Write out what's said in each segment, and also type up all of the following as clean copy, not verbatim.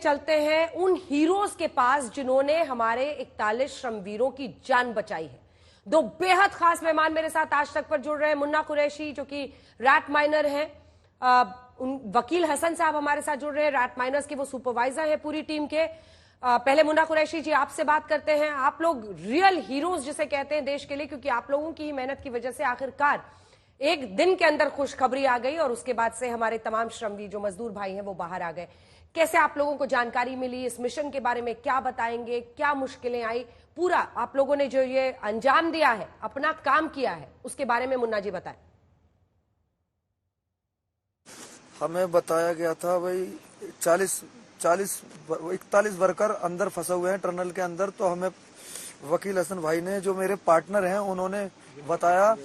चलते हैं उन हीरोज के पास जिन्होंने हमारे 41 श्रमवीरों की जान बचाई है। दो बेहद खास मेहमान मेरे साथ आज तक पर जुड़ रहे हैं। मुन्ना कुरैशी जो कि रैट माइनर हैं, वकील हसन साहब हमारे साथ जुड़ रहे हैं, रैट माइनर्स के वो सुपरवाइजर हैं पूरी टीम के। पहले मुन्ना कुरैशी जी आपसे बात करते हैं। आप लोग रियल हीरोज जिसे कहते हैं देश के लिए, क्योंकि आप लोगों की ही मेहनत की वजह से आखिरकार एक दिन के अंदर खुशखबरी आ गई और उसके बाद से हमारे तमाम श्रमवीर जो मजदूर भाई हैं वो बाहर आ गए। कैसे आप लोगों को जानकारी मिली, इस मिशन के बारे में क्या बताएंगे, क्या मुश्किलें आई, पूरा आप लोगों ने जो ये अंजाम दिया है, अपना काम किया है, उसके बारे में मुन्ना जी बताएं। हमें बताया गया था भाई 41 वर्कर अंदर फंसे हुए हैं टनल के अंदर। तो हमें वकील हसन भाई ने, जो मेरे पार्टनर हैं, उन्होंने बताया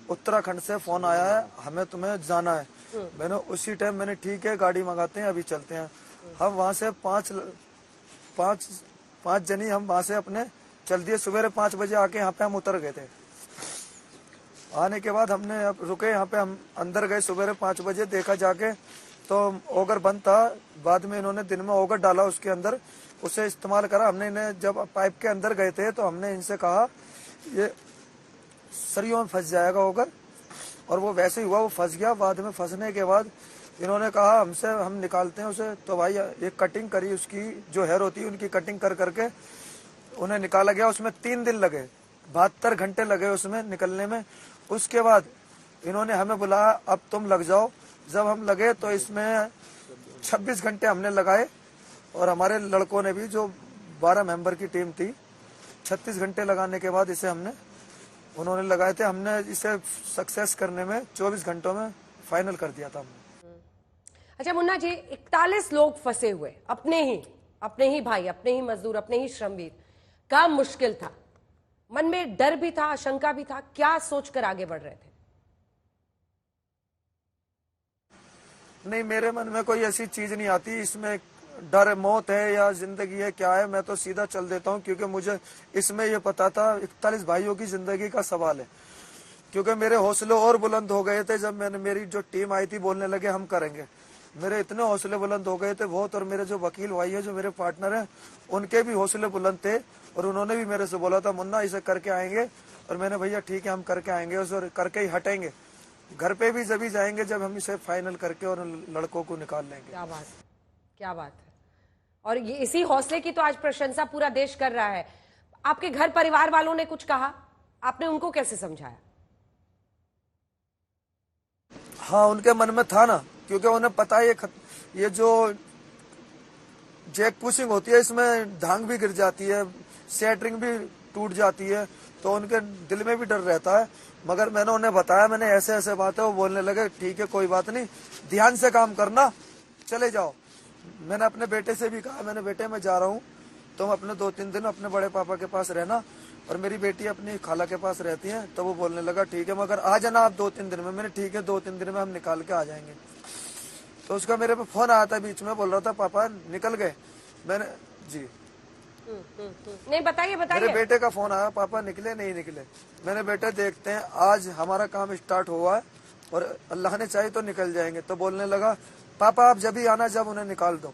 उत्तराखंड से फोन आया है, हमें तुम्हें जाना है। मैंने उसी टाइम मैंने ठीक है गाड़ी मंगाते हैं, अभी चलते हैं। हम वहाँ से पांच जनी हम वहाँ से अपने चल दिए। सुबह 5 बजे आके यहाँ पे हम उतर गए थे। आने के बाद हमने रुके यहाँ पे, हम अंदर गए सुबह 5 बजे। देखा जाके तो ओगर बंद था। बाद में इन्होंने दिन में ओगर डाला उसके अंदर, उसे इस्तेमाल करा। हमने इन्हें जब पाइप के अंदर गए थे तो हमने इनसे कहा ये सरियों में फंस जाएगा ओगर, और वो वैसे ही हुआ, वो फंस गया। बाद में फंसने के बाद इन्होंने कहा हमसे हम निकालते हैं उसे। तो भाई एक कटिंग करी, उसकी जो हेयर होती है उनकी कटिंग कर करके उन्हें निकाला गया। उसमें 3 दिन लगे, 72 घंटे लगे उसमें निकलने में। उसके बाद इन्होंने हमें बुलाया, अब तुम लग जाओ। जब हम लगे तो इसमें 26 घंटे हमने लगाए, और हमारे लड़कों ने भी, जो 12 मेंबर की टीम थी, 36 घंटे लगाने के बाद इसे उन्होंने लगाए थे। हमने इसे सक्सेस करने में 24 घंटों में फाइनल कर दिया था हमने। अच्छा मुन्ना जी, 41 लोग फंसे हुए, अपने ही भाई, अपने ही मजदूर, अपने ही श्रमवीर, काम मुश्किल था। मन में डर भी था, आशंका भी था, क्या सोचकर आगे बढ़ रहे थे? नहीं, मेरे मन में कोई ऐसी चीज नहीं आती। इसमें डर मौत है या जिंदगी है, क्या है, मैं तो सीधा चल देता हूँ। क्योंकि मुझे इसमें ये पता था 41 भाइयों की जिंदगी का सवाल है। क्योंकि मेरे हौसले और बुलंद हो गए थे जब मेरी जो टीम आई थी, बोलने लगे हम करेंगे। मेरे इतने हौसले बुलंद हो गए थे बहुत। और मेरे जो वकील भाई है, जो मेरे पार्टनर हैं, उनके भी हौसले बुलंद थे। और उन्होंने भी मेरे से बोला था मुन्ना इसे करके आएंगे। और मैंने भैया ठीक है, हम करके आएंगे, और करके ही हटेंगे। घर पे भी जब ही जाएंगे जब हम इसे फाइनल करके और लड़कों को निकाल लेंगे। क्या बात, क्या बात है। और ये इसी हौसले की तो आज प्रशंसा पूरा देश कर रहा है। आपके घर परिवार वालों ने कुछ कहा, आपने उनको कैसे समझाया? हाँ, उनके मन में था ना, क्योंकि उन्हें पता है ये जो जैक पुशिंग होती है, इसमें धांग भी गिर जाती है, सेटरिंग भी टूट जाती है, तो उनके दिल में भी डर रहता है। मगर मैंने उन्हें बताया, मैंने ऐसे ऐसे बात है। वो बोलने लगे ठीक है कोई बात नहीं, ध्यान से काम करना, चले जाओ। मैंने अपने बेटे से भी कहा, मैंने बेटे मैं जा रहा हूँ, तुम अपने 2-3 दिन अपने बड़े पापा के पास रहना, और मेरी बेटी अपनी खाला के पास रहती है। तो वो बोलने लगा ठीक है, मगर आ जाना आप 2-3 दिन में। मैंने ठीक है, 2-3 दिन में हम निकाल के आ जाएंगे। तो उसका मेरे पे फोन आया था बीच में, बोल रहा था पापा निकल गए। मैंने जी नहीं, बताइए मेरे बेटे का फोन आया, पापा निकले नहीं निकले। मैंने बेटे देखते हैं, आज हमारा काम स्टार्ट हुआ है और अल्लाह ने चाहे तो निकल जाएंगे। तो बोलने लगा पापा आप जब ही आना, जब उन्हें निकाल दो,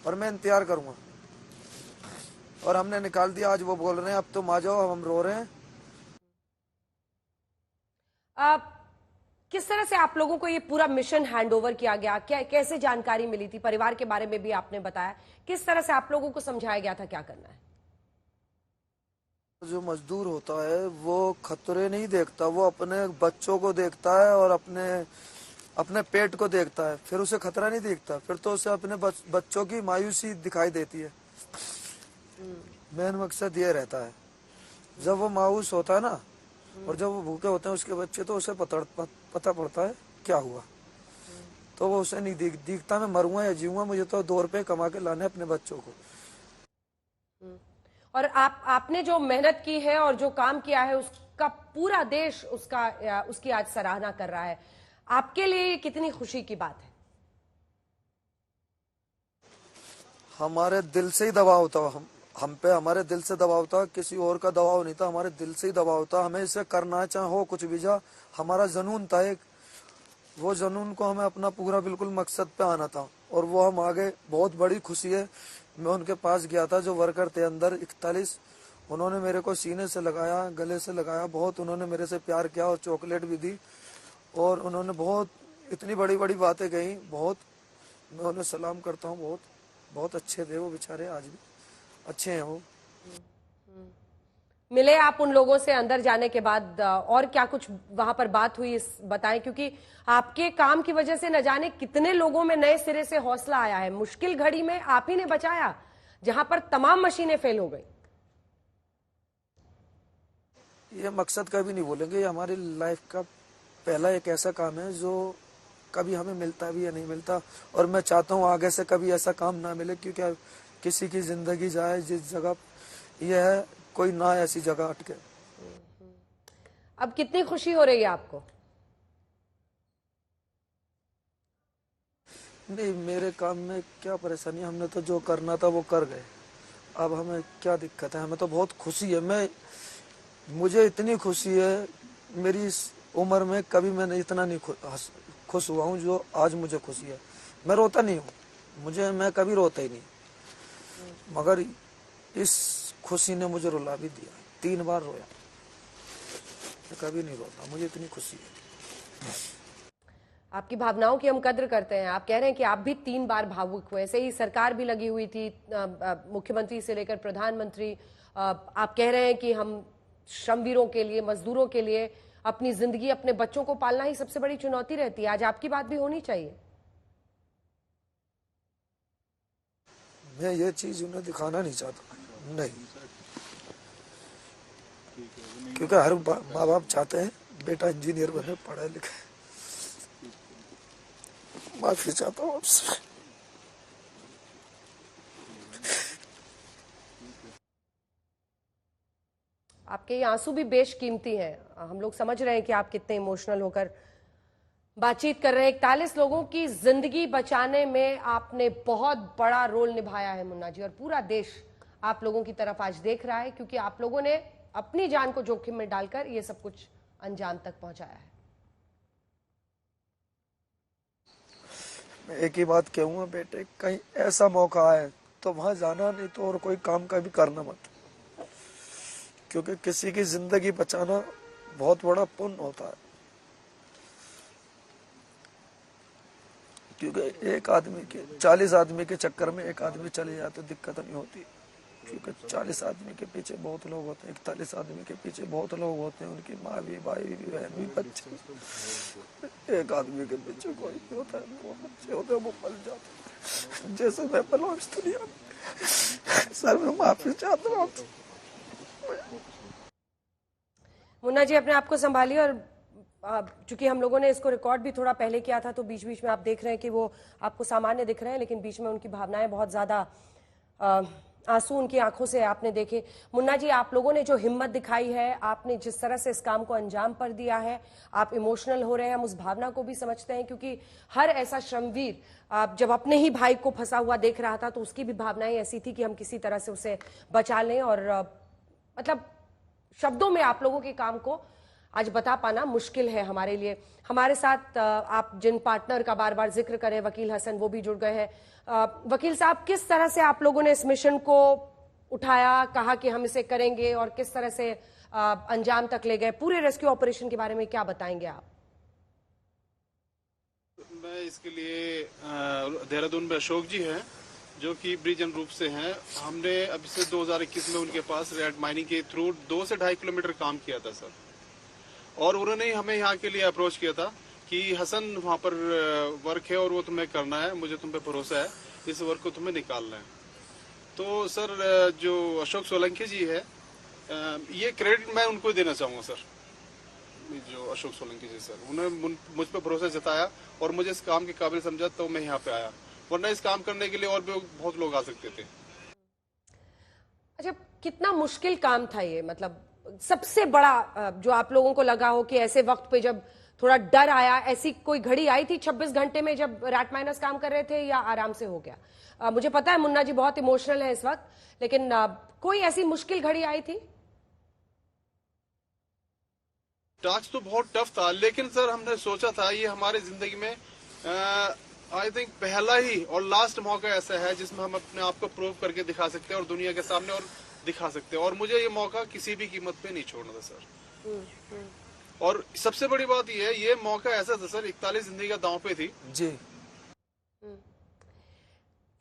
और मैं इंतजार करूंगा। और हमने निकाल दिया। आज वो बोल रहे हैं अब तुम आ जाओ, हम रो रहे हैं। किस तरह से आप लोगों को ये पूरा मिशन हैंडओवर किया गया, क्या कैसे जानकारी मिली थी? परिवार के बारे में भी आपने बताया, किस तरह से आप लोगों को समझाया गया था क्या करना है? जो मजदूर होता है वो खतरे नहीं देखता, वो अपने बच्चों को देखता है और अपने पेट को देखता है। फिर उसे खतरा नहीं दिखता, फिर तो उसे अपने बच्चों की मायूसी दिखाई देती है। मेन मकसद ये रहता है, जब वो मायूस होता है ना, और जब वो भूखे होते हैं उसके बच्चे, तो उसे पता पड़ता है क्या हुआ। तो वो उसे नहीं दिखता मैं मरूंगा या जीऊंगा, मुझे तो 2 रुपए कमा के लाने अपने बच्चों को। और आपने जो मेहनत की है और जो काम किया है, उसका पूरा देश उसकी आज सराहना कर रहा है। आपके लिए कितनी खुशी की बात है? हमारे दिल से ही दबाव था, हम पे हमारे दिल से दबाव था, किसी और का दबाव नहीं था, हमारे दिल से ही दबाव था। हमें इसे करना चाहे हो कुछ भी जा, हमारा जुनून था एक, वो जुनून को हमें अपना पूरा बिल्कुल मकसद पे आना था। और वो हम आगे, बहुत बड़ी खुशी है। मैं उनके पास गया था, जो वर्कर थे अंदर 41, उन्होंने मेरे को सीने से लगाया, गले से लगाया, बहुत उन्होंने मेरे से प्यार किया और चॉकलेट भी दी, और उन्होंने बहुत इतनी बड़ी बड़ी बातें कही। बहुत मैं उन्हें सलाम करता हूँ। बहुत बहुत अच्छे थे वो बेचारे, आज भी अच्छे हैं वो। मिले आप उन लोगों से अंदर जाने के बाद, और क्या कुछ वहां पर बात हुई इस बताएं, क्योंकि आपके काम की वजह से न जाने कितने लोगों में नए सिरे से हौसला आया है। मुश्किल घड़ी में आप ही ने बचाया, जहां पर तमाम मशीनें फेल हो गई। ये मकसद कभी नहीं बोलेंगे, ये हमारी लाइफ का पहला एक ऐसा काम है जो कभी हमें मिलता भी या नहीं मिलता, और मैं चाहता हूँ आगे से कभी ऐसा काम ना मिले, क्योंकि किसी की जिंदगी जाए जिस जगह ये है, कोई ना ऐसी जगह अटके। अब कितनी खुशी हो रही है आपको? नहीं, मेरे काम में क्या परेशानी, हमने तो जो करना था वो कर गए। अब हमें क्या दिक्कत है? हमें तो बहुत खुशी है। मुझे इतनी खुशी है, मेरी इस उम्र में कभी मैंने इतना नहीं खुश हुआ हूँ जो आज मुझे खुशी है। मैं रोता नहीं हूँ, मैं कभी रोता ही नहीं, मगर इस खुशी ने मुझे रुला भी दिया। 3 बार रोया, मैं कभी नहीं रोता, मुझे इतनी खुशी है। आपकी भावनाओं की हम कद्र करते हैं। आप कह रहे हैं कि आप भी 3 बार भावुक हुए, ऐसे ही सरकार भी लगी हुई थी, मुख्यमंत्री से लेकर प्रधानमंत्री। आप कह रहे हैं कि हम श्रमवीरों के लिए, मजदूरों के लिए अपनी जिंदगी, अपने बच्चों को पालना ही सबसे बड़ी चुनौती रहती है। आज आपकी बात भी होनी चाहिए। मैं ये चीज उन्हें दिखाना नहीं चाहता, नहीं, क्योंकि हर माँ बाप चाहते हैं बेटा इंजीनियर बने, पढ़े लिखे। माफी चाहता हूँ आपसे। आपके ये आंसू भी बेशकीमती हैं। हम लोग समझ रहे हैं कि आप कितने इमोशनल होकर बातचीत कर रहे हैं। 41 लोगों की जिंदगी बचाने में आपने बहुत बड़ा रोल निभाया है मुन्ना जी, और पूरा देश आप लोगों की तरफ आज देख रहा है, क्योंकि आप लोगों ने अपनी जान को जोखिम में डालकर ये सब कुछ अंजाम तक पहुंचाया है। मैं एक ही बात कहूँगा, बेटे कहीं ऐसा मौका आए तो वहां जाना, नहीं तो और कोई काम कभी करना मत, क्योंकि किसी की जिंदगी बचाना बहुत बड़ा पुण्य होता है। क्योंकि एक आदमी के 40 आदमी के चक्कर में एक आदमी चले जाए तो दिक्कत नहीं होती, क्योंकि 40 आदमी के पीछे बहुत लोग होते हैं, 41 आदमी के पीछे बहुत लोग होते हैं, उनकी माँ भी, भाई भी, बहन भी, बच्चे। एक आदमी के पीछे कोई नहीं होता है, वो बच्चे होते हैं, वो पल जाते हैं। जैसे मैं पला इस दुनिया में, सर मैं माफी चाहता हूँ। मुन्ना जी अपने आप को संभालिए, और चूंकि हम लोगों ने इसको रिकॉर्ड भी थोड़ा पहले किया था, तो बीच बीच में आप देख रहे हैं कि वो आपको सामान्य दिख रहे हैं, लेकिन बीच में उनकी भावनाएं बहुत ज्यादा, आंसू उनकी आंखों से आपने देखे। मुन्ना जी, आप लोगों ने जो हिम्मत दिखाई है, आपने जिस तरह से इस काम को अंजाम पर दिया है, आप इमोशनल हो रहे हैं, हम उस भावना को भी समझते हैं, क्योंकि हर ऐसा श्रमवीर जब अपने ही भाई को फंसा हुआ देख रहा था तो उसकी भी भावनाएं ऐसी थी कि हम किसी तरह से उसे बचा लें, और मतलब शब्दों में आप लोगों के काम को आज बता पाना मुश्किल है हमारे लिए। हमारे साथ आप जिन पार्टनर का बार बार जिक्र करें, वकील हसन, वो भी जुड़ गए हैं। वकील साहब, किस तरह से आप लोगों ने इस मिशन को उठाया, कहा कि हम इसे करेंगे, और किस तरह से अंजाम तक ले गए? पूरे रेस्क्यू ऑपरेशन के बारे में क्या बताएंगे आप? मैं इसके लिए देहरादून में अशोक जी हैं, जो कि ब्रिजन रूप से हैं। हमने अभी से 2021 में उनके पास रेड माइनिंग के थ्रू 2 से 2.5 किलोमीटर काम किया था सर, और उन्होंने हमें यहाँ के लिए अप्रोच किया था कि हसन वहाँ पर वर्क है और वो तुम्हें करना है, मुझे तुम पे भरोसा है, इस वर्क को तुम्हें निकालना है। तो सर जो अशोक सोलंकी जी है, ये क्रेडिट मैं उनको देना चाहूँगा सर। जो अशोक सोलंकी जी सर, उन्होंने मुझ पर भरोसा जताया और मुझे इस काम के काबिल समझा, तो मैं यहाँ पे आया, वरना इस काम करने के लिए और भी बहुत लोग आ सकते थे। अच्छा, कितना मुश्किल काम था ये? मतलब सबसे बड़ा जो आप लोगों को लगा हो कि ऐसे वक्त पे जब थोड़ा डर आया, ऐसी कोई घड़ी आई थी 26 घंटे में जब रैट माइनर्स काम कर रहे थे, या आराम से हो गया? मुझे पता है मुन्ना जी बहुत इमोशनल है इस वक्त, लेकिन कोई ऐसी मुश्किल घड़ी आई थी? टास्क तो बहुत टफ था, लेकिन सर हमने सोचा था ये हमारी जिंदगी में आई थिंक पहला ही और लास्ट मौका ऐसा है जिसमें हम अपने आप को प्रूव करके दिखा सकते हैं और दुनिया के सामने और दिखा सकते हैं, और मुझे ये मौका किसी भी कीमत पे नहीं छोड़ना था सर। और सबसे बड़ी बात ये मौका ऐसा था सर, 41 जिंदगी का दांव पे थी जी।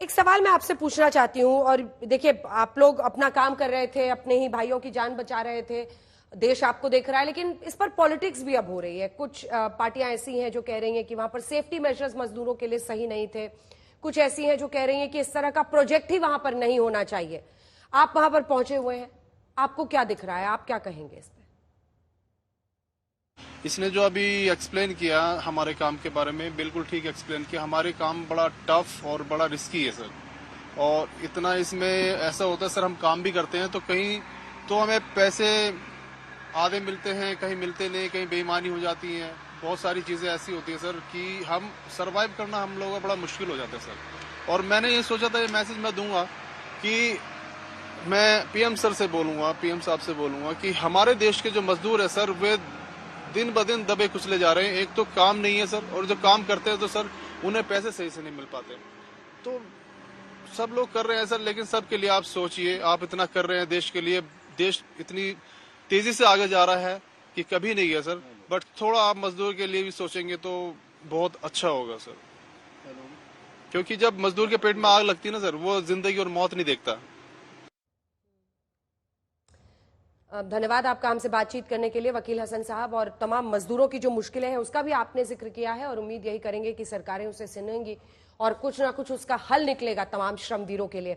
एक सवाल मैं आपसे पूछना चाहती हूँ, और देखिए आप लोग अपना काम कर रहे थे, अपने ही भाइयों की जान बचा रहे थे, देश आपको देख रहा है, लेकिन इस पर पॉलिटिक्स भी अब हो रही है। कुछ पार्टियां ऐसी हैं जो कह रही हैं कि वहां पर सेफ्टी मेजर्स मजदूरों के लिए सही नहीं थे, कुछ ऐसी हैं जो कह रही हैं कि इस तरह का प्रोजेक्ट ही वहां पर नहीं होना चाहिए। आप वहां पर पहुंचे हुए हैं, आपको क्या दिख रहा है, आप क्या कहेंगे इस पे? इसने जो अभी एक्सप्लेन किया हमारे काम के बारे में, बिल्कुल ठीक एक्सप्लेन किया। हमारे काम बड़ा टफ और बड़ा रिस्की है सर, और इतना इसमें ऐसा होता है सर, हम काम भी करते हैं तो कहीं तो हमें पैसे आधे मिलते हैं, कहीं मिलते नहीं, कहीं बेईमानी हो जाती है, बहुत सारी चीज़ें ऐसी होती है सर कि हम सरवाइव करना हम लोगों का बड़ा मुश्किल हो जाता है सर। और मैंने ये सोचा था, ये मैसेज मैं दूंगा कि मैं पीएम सर से बोलूंगा, पीएम साहब से बोलूंगा कि हमारे देश के जो मजदूर है सर, वे दिन ब दिन दबे कुचले जा रहे हैं। एक तो काम नहीं है सर, और जो काम करते हैं तो सर उन्हें पैसे सही से नहीं मिल पाते। तो सब लोग कर रहे हैं सर, लेकिन सबके लिए आप सोचिए, आप इतना कर रहे हैं देश के लिए, देश इतनी तेजी से आगे जा रहा है कि कभी नहीं है सर। बट थोड़ा आप मजदूर के लिए भी सोचेंगे तो बहुत अच्छा होगा सर, क्योंकि जब मजदूर के पेट में आग लगती है ना सर, वो जिंदगी और मौत नहीं देखता। धन्यवाद आपका हमसे बातचीत करने के लिए वकील हसन साहब, और तमाम मजदूरों की जो मुश्किलें हैं उसका भी आपने जिक्र किया है, और उम्मीद यही करेंगे कि सरकारें उसे सुनेंगी और कुछ ना कुछ उसका हल निकलेगा तमाम श्रमवीरों के लिए।